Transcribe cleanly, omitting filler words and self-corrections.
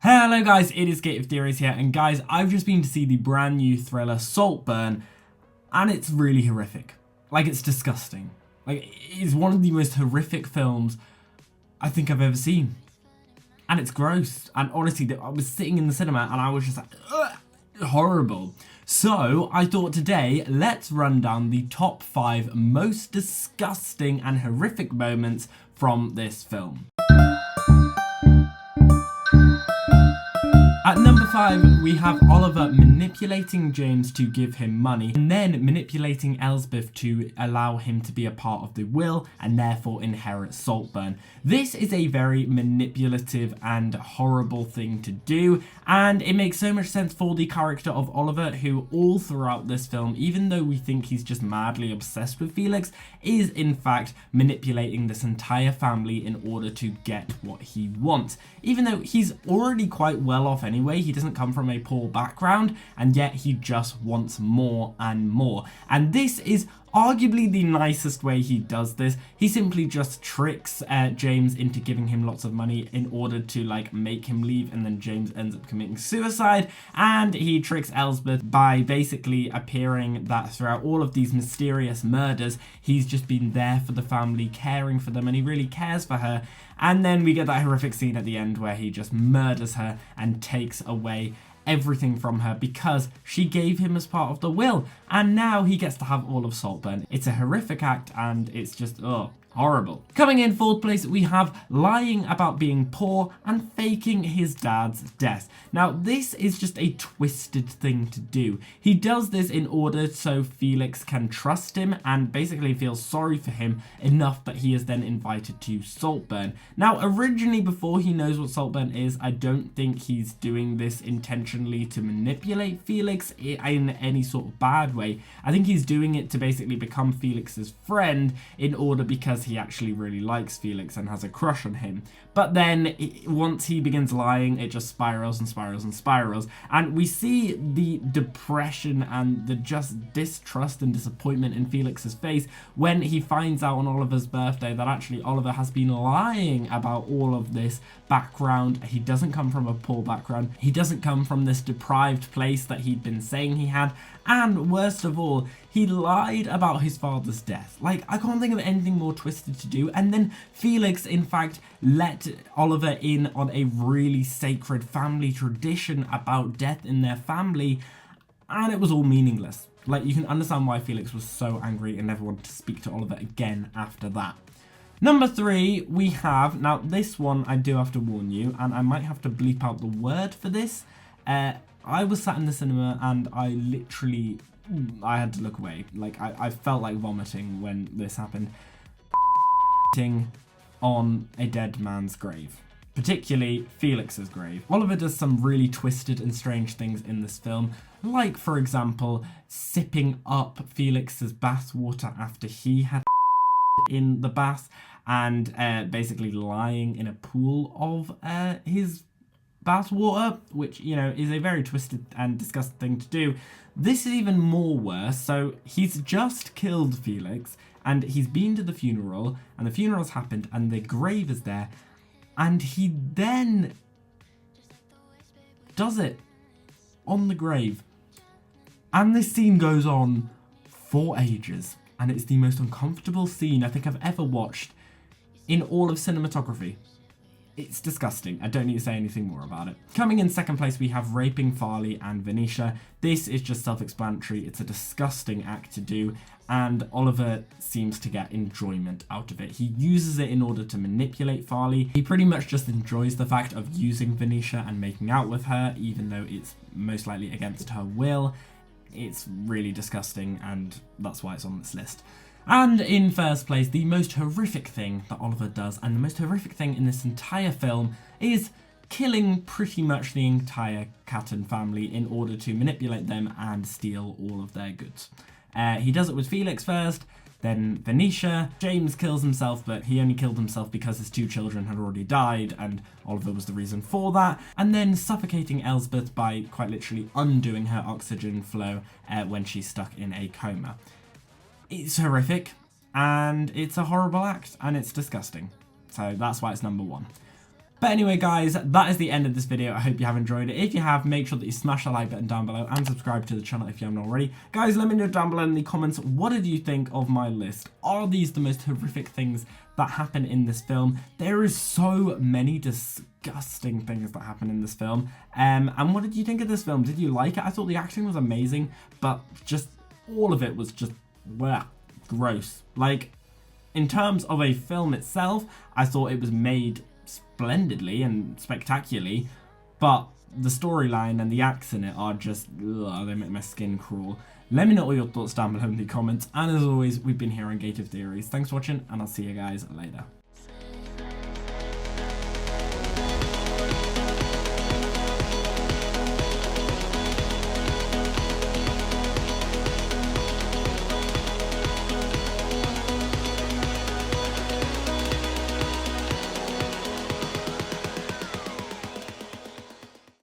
Hello guys, it is Gate of Theories here, and guys, I've just been to see the brand new thriller Saltburn, and it's really horrific. Like, it's disgusting. Like, it's one of the most horrific films I think I've ever seen. And it's gross. And honestly, I was sitting in the cinema and I was just like, ugh, horrible. So I thought today, let's run down the top 5 most disgusting and horrific moments from this film. At number 5, we have Oliver manipulating James to give him money, and then manipulating Elsbeth to allow him to be a part of the will and therefore inherit Saltburn. This is a very manipulative and horrible thing to do, and it makes so much sense for the character of Oliver, who all throughout this film, even though we think he's just madly obsessed with Felix, is in fact manipulating this entire family in order to get what he wants. Even though he's already quite well off anyway, he doesn't come from a poor background, and yet he just wants more and more. And this is arguably the nicest way he does this. He simply just tricks James into giving him lots of money in order to like make him leave, and then James ends up committing suicide. And he tricks Elsbeth by basically appearing that throughout all of these mysterious murders, he's just been there for the family, caring for them, and he really cares for her. And then we get that horrific scene at the end where he just murders her and takes away everything from her because she gave him as part of the will, and now he gets to have all of Saltburn. It's a horrific act, and it's just horrible. Coming in 4th place, we have lying about being poor and faking his dad's death. Now, this is just a twisted thing to do. He does this in order so Felix can trust him and basically feel sorry for him enough that he is then invited to Saltburn. Now, originally, before he knows what Saltburn is, I don't think he's doing this intentionally to manipulate Felix in any sort of bad way. I think he's doing it to basically become Felix's friend in order because he actually really likes Felix and has a crush on him. But then once he begins lying, it just spirals and spirals and spirals, and we see the depression and the just distrust and disappointment in Felix's face when he finds out on Oliver's birthday that actually Oliver has been lying about all of this background. He doesn't come from a poor background, he doesn't come from this deprived place that he'd been saying he had, and worst of all, he lied about his father's death. Like, I can't think of anything more twisted to do. And then Felix, in fact, let Oliver in on a really sacred family tradition about death in their family, and it was all meaningless. Like, you can understand why Felix was so angry and never wanted to speak to Oliver again after that. Number 3, we have, now this one I do have to warn you, and I might have to bleep out the word for this. I was sat in the cinema and I had to look away. Like, I felt like vomiting when this happened. On a dead man's grave, particularly Felix's grave. Oliver does some really twisted and strange things in this film, like, for example, sipping up Felix's bath water after he had in the bath, and basically lying in a pool of his bath water, which, you know, is a very twisted and disgusting thing to do. This is even more worse. So he's just killed Felix, and he's been to the funeral, and the funeral's happened, and the grave is there, and he then does it on the grave. And this scene goes on for ages, and it's the most uncomfortable scene I think I've ever watched in all of cinematography. It's disgusting. I don't need to say anything more about it. Coming in 2nd place, we have raping Farley and Venetia. This is just self-explanatory. It's a disgusting act to do, and Oliver seems to get enjoyment out of it. He uses it in order to manipulate Farley. He pretty much just enjoys the fact of using Venetia and making out with her, even though it's most likely against her will. It's really disgusting, and that's why it's on this list. And in 1st place, the most horrific thing that Oliver does, and the most horrific thing in this entire film, is killing pretty much the entire Catton family in order to manipulate them and steal all of their goods. He does it with Felix first, then Venetia. James kills himself, but he only killed himself because his 2 children had already died, and Oliver was the reason for that. And then suffocating Elsbeth by quite literally undoing her oxygen flow when she's stuck in a coma. It's horrific, and it's a horrible act, and it's disgusting. So that's why it's number 1. But anyway, guys, that is the end of this video. I hope you have enjoyed it. If you have, make sure that you smash the like button down below and subscribe to the channel if you haven't already. Guys, let me know down below in the comments, what did you think of my list? Are these the most horrific things that happen in this film? There is so many disgusting things that happen in this film. And what did you think of this film? Did you like it? I thought the acting was amazing, but just all of it was just, well, gross. Like, in terms of a film itself, I thought it was made splendidly and spectacularly, but the storyline and the acts in it are just, ugh, they make my skin crawl. Let me know all your thoughts down below in the comments, and as always, we've been here on Gate of Theories. Thanks for watching, and I'll see you guys later.